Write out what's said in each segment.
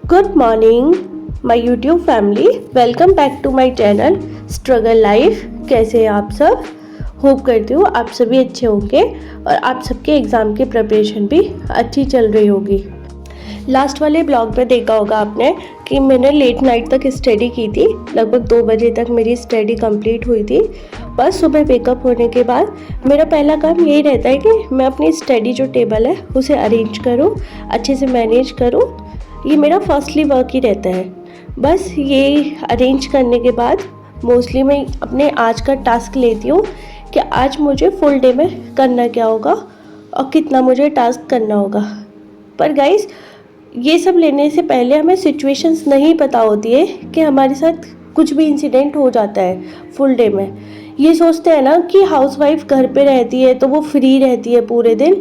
Good morning my YouTube family, welcome back to my channel struggle life. कैसे हैं आप सब? होप करती हूँ आप सभी अच्छे होंगे और आप सबके एग्ज़ाम की प्रिपरेशन भी अच्छी चल रही होगी। लास्ट वाले ब्लॉग में देखा होगा आपने कि मैंने लेट नाइट तक स्टडी की थी। लगभग 2 बजे तक मेरी स्टडी कंप्लीट हुई थी। बस सुबह वेकअप होने के बाद मेरा पहला काम यही रहता है कि मैं अपनी स्टडी जो टेबल है उसे अरेंज करूँ, अच्छे से मैनेज करूँ। ये मेरा फर्स्टली वर्क ही रहता है। बस ये अरेंज करने के बाद मोस्टली मैं अपने आज का टास्क लेती हूँ कि आज मुझे फुल डे में करना क्या होगा और कितना मुझे टास्क करना होगा। पर गाइस, ये सब लेने से पहले हमें सिचुएशंस नहीं पता होती है कि हमारे साथ कुछ भी इंसिडेंट हो जाता है फुल डे में। ये सोचते हैं ना कि हाउसवाइफ घर पे रहती है तो वो फ्री रहती है पूरे दिन,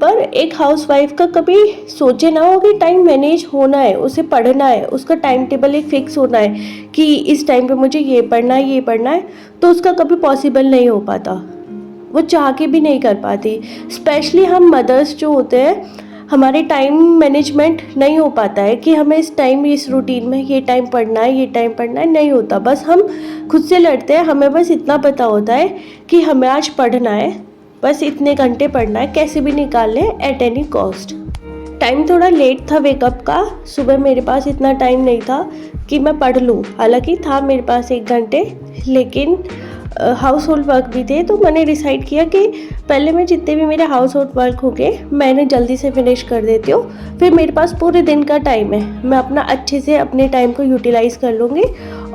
पर एक हाउसवाइफ का कभी सोचे ना हो कि टाइम मैनेज होना है, उसे पढ़ना है, उसका टाइम टेबल एक फिक्स होना है कि इस टाइम पे मुझे ये पढ़ना है, ये पढ़ना है, तो उसका कभी पॉसिबल नहीं हो पाता। वो चाह के भी नहीं कर पाती। स्पेशली हम मदर्स जो होते हैं, हमारे टाइम मैनेजमेंट नहीं हो पाता है कि हमें इस टाइम इस रूटीन में ये टाइम पढ़ना है, ये टाइम पढ़ना है, नहीं होता। बस हम खुद से लड़ते हैं। हमें बस इतना पता होता है कि हमें आज पढ़ना है, बस इतने घंटे पढ़ना है, कैसे भी निकाल लें एट एनी कॉस्ट। टाइम थोड़ा लेट था वेकअप का। सुबह मेरे पास इतना टाइम नहीं था कि मैं पढ़ लूँ। हालांकि था मेरे पास 1 घंटे, लेकिन हाउस होल्ड वर्क भी थे, तो मैंने डिसाइड किया कि पहले मैं जितने भी मेरे हाउस होल्ड वर्क हो गए मैंने जल्दी से फिनिश कर देती हूँ। फिर मेरे पास पूरे दिन का टाइम है, मैं अपना अच्छे से अपने टाइम को यूटिलाइज़ कर लूँगी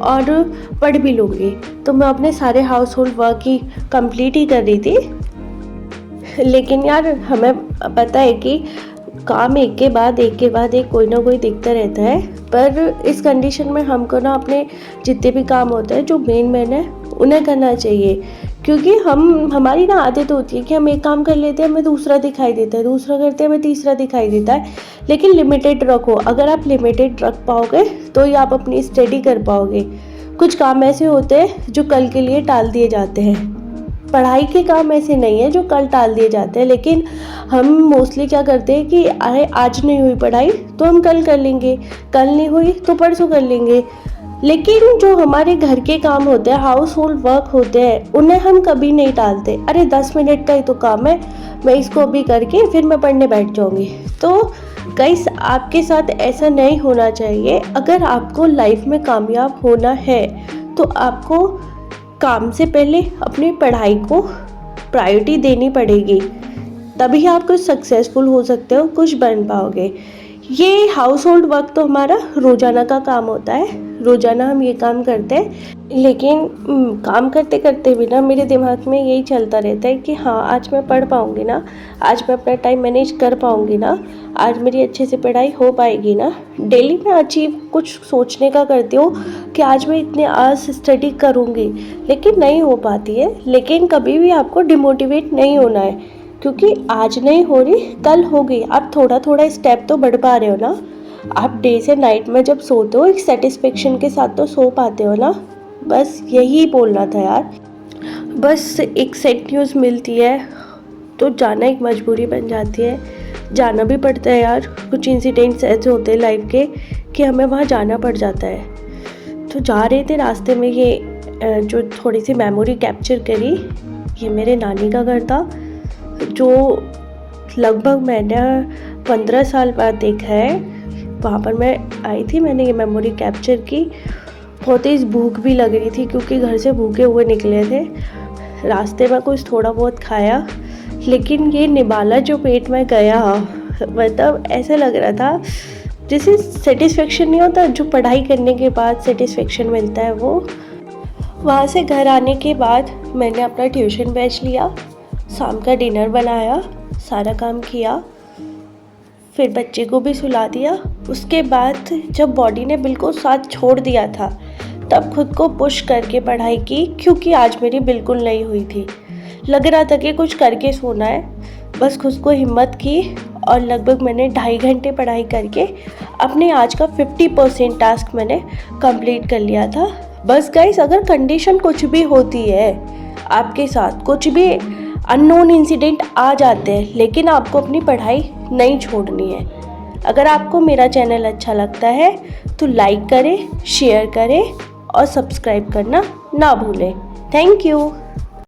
और पढ़ भी लूँगी। तो मैं अपने सारे हाउस होल्ड वर्क ही कंप्लीट ही कर रही थी। लेकिन यार, हमें पता है कि काम एक के बाद एक कोई ना कोई दिखता रहता है। पर इस कंडीशन में हमको ना अपने जितने भी काम होते हैं जो मेन है उन्हें करना चाहिए। क्योंकि हमारी ना आदत होती है कि हम एक काम कर लेते हैं, हमें दूसरा दिखाई देता है, दूसरा करते हैं, हमें तीसरा दिखाई देता है। लेकिन लिमिटेड रखो। अगर आप लिमिटेड रख पाओगे तो ही आप अपनी स्टडी कर पाओगे। कुछ काम ऐसे होते हैं जो कल के लिए टाल दिए जाते हैं। पढ़ाई के काम ऐसे नहीं है जो कल टाल दिए जाते हैं, लेकिन हम मोस्टली क्या करते हैं कि अरे आज नहीं हुई पढ़ाई तो हम कल कर लेंगे, कल नहीं हुई तो परसों कर लेंगे। लेकिन जो हमारे घर के काम होते हैं, हाउस होल्ड वर्क होते हैं, उन्हें हम कभी नहीं टालते। अरे 10 मिनट का ही तो काम है, मैं इसको अभी करके फिर मैं पढ़ने बैठ जाऊँगी। तो गाइस, आपके साथ ऐसा नहीं होना चाहिए। अगर आपको लाइफ में कामयाब होना है तो आपको काम से पहले अपनी पढ़ाई को प्रायोरिटी देनी पड़ेगी, तभी आप कुछ सक्सेसफुल हो सकते हो, कुछ बन पाओगे। ये हाउस होल्ड वर्क तो हमारा रोज़ाना का काम होता है, रोज़ाना हम ये काम करते हैं। लेकिन काम करते करते भी ना मेरे दिमाग में यही चलता रहता है कि हाँ, आज मैं पढ़ पाऊँगी ना, आज मैं अपना टाइम मैनेज कर पाऊँगी ना, आज मेरी अच्छे से पढ़ाई हो पाएगी ना। डेली मैं अचीव कुछ सोचने का करती हूँ कि आज मैं इतने आवर्स स्टडी करूँगी, लेकिन नहीं हो पाती है। लेकिन कभी भी आपको डिमोटिवेट नहीं होना है, क्योंकि आज नहीं हो रही कल होगी। आप थोड़ा थोड़ा स्टेप तो बढ़ पा रहे हो ना। आप डे से नाइट में जब सोते हो एक सेटिस्फेक्शन के साथ तो सो पाते हो ना। बस यही बोलना था यार। बस एक सेट न्यूज़ मिलती है तो जाना एक मजबूरी बन जाती है, जाना भी पड़ता है यार। कुछ इंसिडेंट्स ऐसे होते हैं लाइफ के कि हमें वहाँ जाना पड़ जाता है। तो जा रहे थे, रास्ते में ये जो थोड़ी सी मेमोरी कैप्चर करी, ये मेरे नानी का घर था जो लगभग मैंने 15 साल बाद देखा है। वहाँ पर मैं आई थी, मैंने ये मेमोरी कैप्चर की। बहुत तेज़ भूख भी लग रही थी क्योंकि घर से भूखे हुए निकले थे। रास्ते में कुछ थोड़ा बहुत खाया, लेकिन ये निवाला जो पेट में गया, मतलब ऐसा लग रहा था जैसे सेटिस्फेक्शन नहीं होता जो पढ़ाई करने के बाद सेटिस्फेक्शन मिलता है वो। वहाँ से घर आने के बाद मैंने अपना ट्यूशन बैच लिया, शाम का डिनर बनाया, सारा काम किया, फिर बच्चे को भी सुला दिया। उसके बाद जब बॉडी ने बिल्कुल साथ छोड़ दिया था, तब खुद को पुश करके पढ़ाई की, क्योंकि आज मेरी बिल्कुल नहीं हुई थी। लग रहा था कि कुछ करके सोना है। बस खुद को हिम्मत की और लगभग मैंने 2.5 घंटे पढ़ाई करके अपने आज का 50% टास्क मैंने कंप्लीट कर लिया था। बस गाइस, अगर कंडीशन कुछ भी होती है आपके साथ, कुछ भी अननोन इंसिडेंट आ जाते हैं, लेकिन आपको अपनी पढ़ाई नहीं छोड़नी है। अगर आपको मेरा चैनल अच्छा लगता है तो लाइक करें, शेयर करें और सब्सक्राइब करना ना भूलें। Thank you.